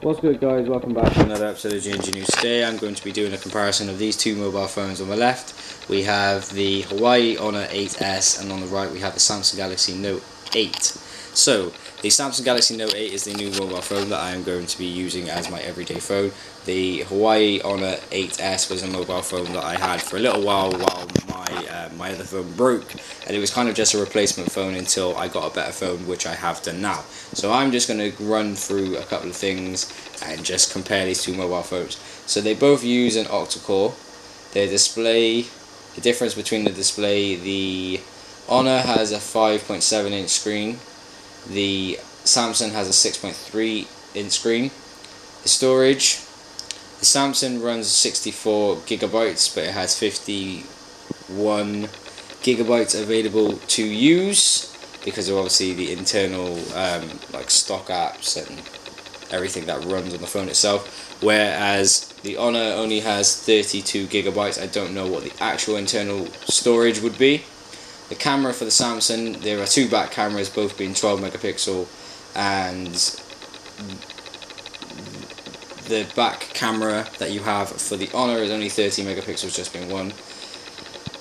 What's good, guys? Welcome back to another episode of GNG News. Today I'm going to be doing a comparison of these two mobile phones. On the left we have the Huawei Honor 8S, and on the right we have the Samsung Galaxy Note 8. So the Samsung Galaxy Note 8 is the new mobile phone that I am going to be using as my everyday phone. The Huawei Honor 8S was a mobile phone that I had for a little while my other phone broke, and it was kind of just a replacement phone until I got a better phone, which I have done now. So I'm just going to run through a couple of things and just compare these two mobile phones. So they both use an octa-core. Their display, the difference between the display, the Honor has a 5.7 inch screen, the Samsung has a 6.3 inch screen. The storage, the Samsung runs 64 gigabytes, but it has 51 gigabytes available to use because of obviously the internal like stock apps and everything that runs on the phone itself, whereas the Honor only has 32 gigabytes. I don't know what the actual internal storage would be. The camera for the Samsung, there are two back cameras, both being 12 megapixel, and the back camera that you have for the Honor is only 30 megapixels, just being one.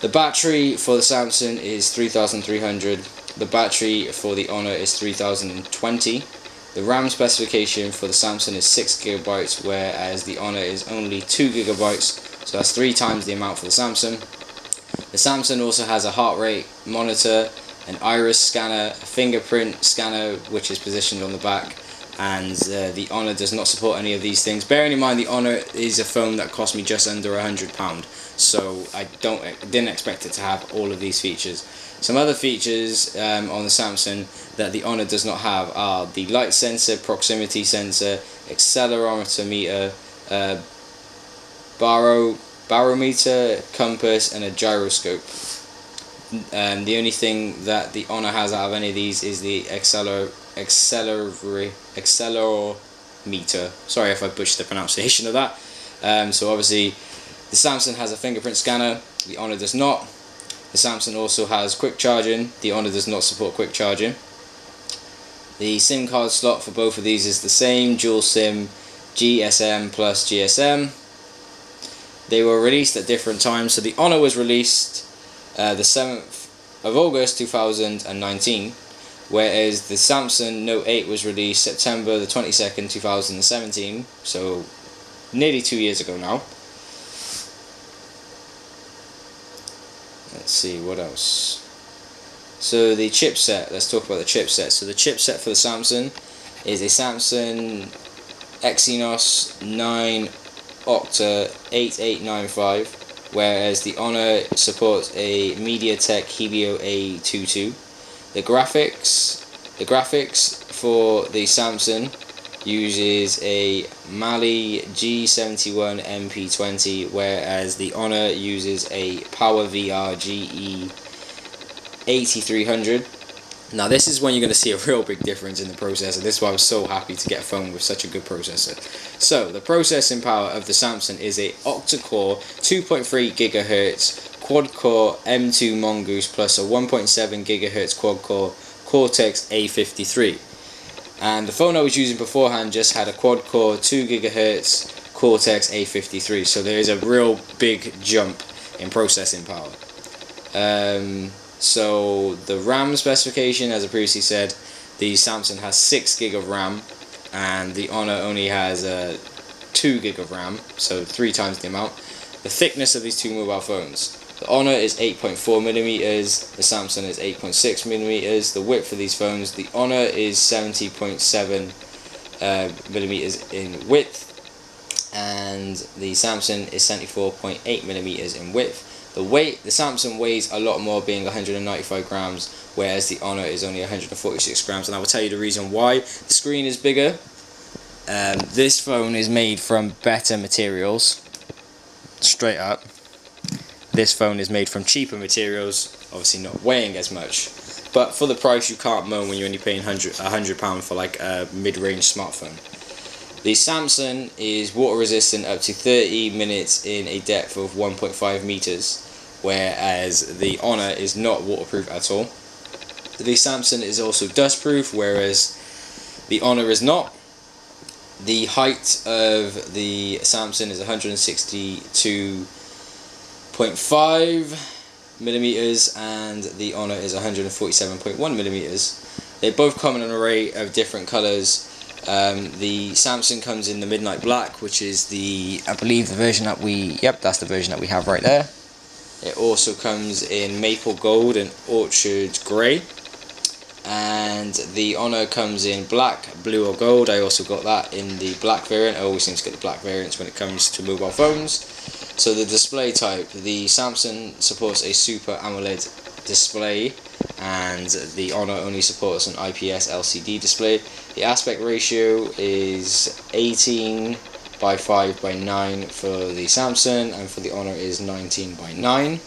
The battery for the Samsung is 3300. The battery for the Honor is 3020. The RAM specification for the Samsung is 6 gigabytes, whereas the Honor is only 2 gigabytes, so that's 3 times the amount for the Samsung. The Samsung also has a heart rate monitor, an iris scanner, a fingerprint scanner which is positioned on the back, and the Honor does not support any of these things. Bearing in mind the Honor is a phone that cost me just under £100, so I didn't expect it to have all of these features. Some other features on the Samsung that the Honor does not have are the light sensor, proximity sensor, accelerometer meter, barometer, compass, and a gyroscope. The only thing that the Honor has out of any of these is the accelerometer. Sorry if I butchered the pronunciation of that. So obviously the Samsung has a fingerprint scanner, the Honor does not. The Samsung also has quick charging, the Honor does not support quick charging. The SIM card slot for both of these is the same, dual SIM, GSM plus GSM. They were released at different times. So the Honor was released the 7th of August 2019, whereas the Samsung Note 8 was released September the 22nd 2017, so nearly 2 years ago now. Let's see what else. So the chipset, let's talk about the chipset. So the chipset for the Samsung is a Samsung Exynos 9 Octa 8895, whereas the Honor supports a MediaTek Helio A22. The graphics for the Samsung uses a Mali G71 MP20, whereas the Honor uses a PowerVR GE 8300. Now this is when you're going to see a real big difference in the processor. This is why I was so happy to get a phone with such a good processor. So the processing power of the Samsung is a octa-core 2.3 GHz quad-core M2 Mongoose plus a 1.7 GHz quad-core Cortex A53. And the phone I was using beforehand just had a quad-core 2 GHz Cortex A53. So there is a real big jump in processing power. So the RAM specification, as I previously said, the Samsung has 6 gig of RAM, and the Honor only has 2 gig of RAM, so 3 times the amount. The thickness of these two mobile phones: the Honor is 8.4 millimeters, the Samsung is 8.6 millimeters. The width for these phones: the Honor is 70.7 millimeters in width, and the Samsung is 74.8 millimeters in width. The weight: the Samsung weighs a lot more, being 195 grams, whereas the Honor is only 146 grams, and I will tell you the reason why. The screen is bigger. This phone is made from better materials, straight up. This phone is made from cheaper materials, obviously not weighing as much, but for the price you can't moan when you're only paying £100 for like a mid-range smartphone. The Samsung is water resistant up to 30 minutes in a depth of 1.5 meters, whereas the Honor is not waterproof at all. The Samsung is also dustproof, whereas the Honor is not. The height of the Samsung is 162.5 millimeters, and the Honor is 147.1 millimeters. They both come in an array of different colors. The Samsung comes in the Midnight Black, which is I believe the version that that's the version that we have right there. It also comes in Maple Gold and Orchard Grey. And the Honor comes in black, blue or gold. I also got that in the black variant. I always seem to get the black variants when it comes to mobile phones. So the display type, the Samsung supports a Super AMOLED display, and the Honor only supports an IPS LCD display. The aspect ratio is 18 by 5 by 9 for the Samsung, and for the Honor is 19 by 9.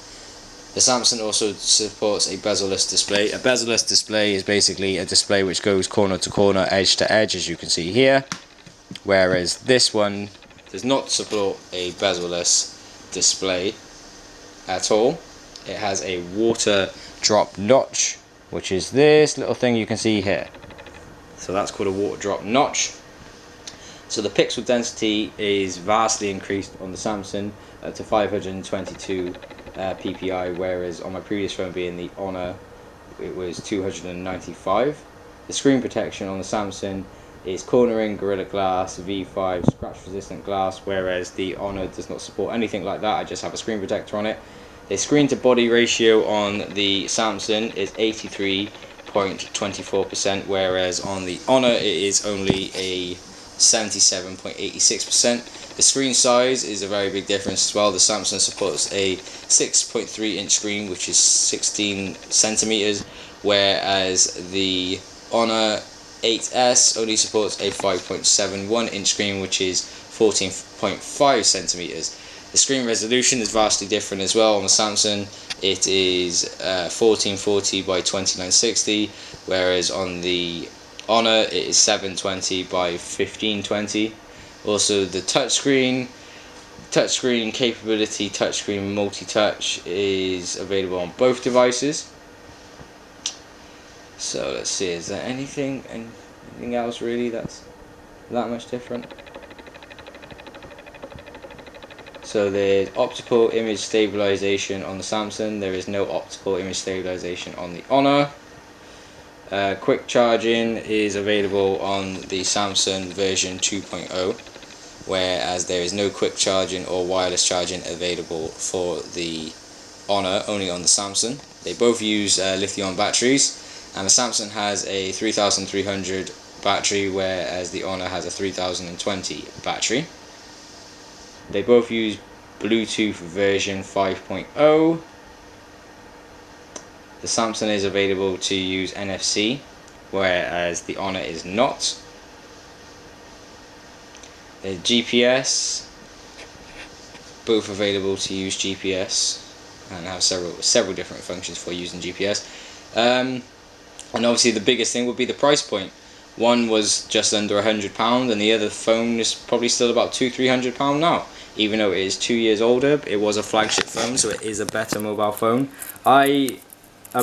The Samsung also supports a bezel-less display. A bezel-less display is basically a display which goes corner to corner, edge to edge, as you can see here, whereas this one does not support a bezel-less display at all. It has a water drop notch, which is this little thing you can see here. So that's called a water drop notch. So the pixel density is vastly increased on the Samsung to 522 ppi, whereas on my previous phone, being the Honor, it was 295. The screen protection on the Samsung is cornering, Gorilla Glass, V5, scratch resistant glass, whereas the Honor does not support anything like that. I just have a screen protector on it. The screen to body ratio on the Samsung is 83.24%, whereas on the Honor it is only a 77.86%. The screen size is a very big difference as well. The Samsung supports a 6.3 inch screen, which is 16 centimeters, whereas the Honor 8S only supports a 5.71 inch screen, which is 14.5 centimeters. The screen resolution is vastly different as well. On the Samsung it is 1440 by 2960, whereas on the Honor it is 720 by 1520. Also the touchscreen capability, touchscreen multi-touch, is available on both devices. So let's see, is there anything else really that's that much different? So there's optical image stabilization on the Samsung. There is no optical image stabilization on the Honor. Quick charging is available on the Samsung version 2.0, whereas there is no quick charging or wireless charging available for the Honor, only on the Samsung. They both use lithium batteries, and the Samsung has a 3300 battery, whereas the Honor has a 3020 battery. They both use Bluetooth version 5.0. The Samsung is available to use NFC, whereas the Honor is not. The GPS, both available to use GPS, and have several different functions for using GPS. And obviously the biggest thing would be the price point. One was just under £100, and the other phone is probably still about £200-300 now. Even though it is 2 years older, it was a flagship phone, so it is a better mobile phone. I'll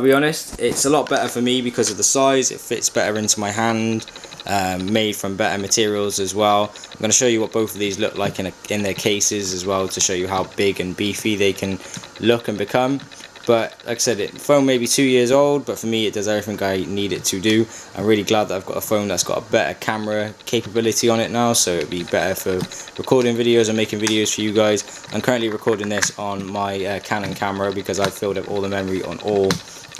be honest, it's a lot better for me because of the size. It fits better into my hand, made from better materials as well. I'm going to show you what both of these look like in their cases as well, to show you how big and beefy they can look and become. But like I said, the phone may be 2 years old, but for me it does everything I need it to do. I'm really glad that I've got a phone that's got a better camera capability on it now, so it'll be better for recording videos and making videos for you guys. I'm currently recording this on my Canon camera because I've filled up all the memory on all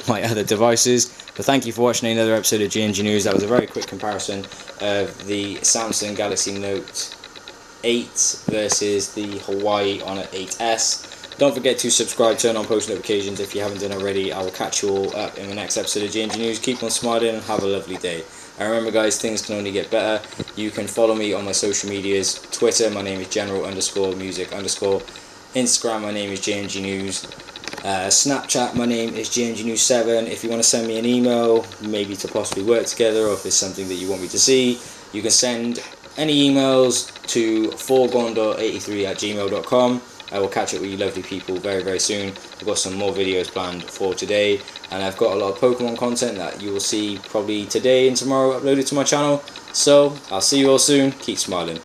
my other devices. But thank you for watching another episode of GNG News. That was a very quick comparison of the Samsung Galaxy Note 8 versus the Huawei Honor 8S. Don't forget to subscribe, turn on post notifications if you haven't done already. I will catch you all up in the next episode of GNG News. Keep on smiling and have a lovely day. And remember guys, things can only get better. You can follow me on my social medias. Twitter, my name is general_music_. Instagram, my name is GNG News. Snapchat, my name is GNG News 7. If you want to send me an email, maybe to possibly work together, or if it's something that you want me to see, you can send any emails to forgondor83@gmail.com. I will catch up with you lovely people very, very soon. I've got some more videos planned for today, and I've got a lot of Pokemon content that you will see probably today and tomorrow uploaded to my channel. So I'll see you all soon. Keep smiling.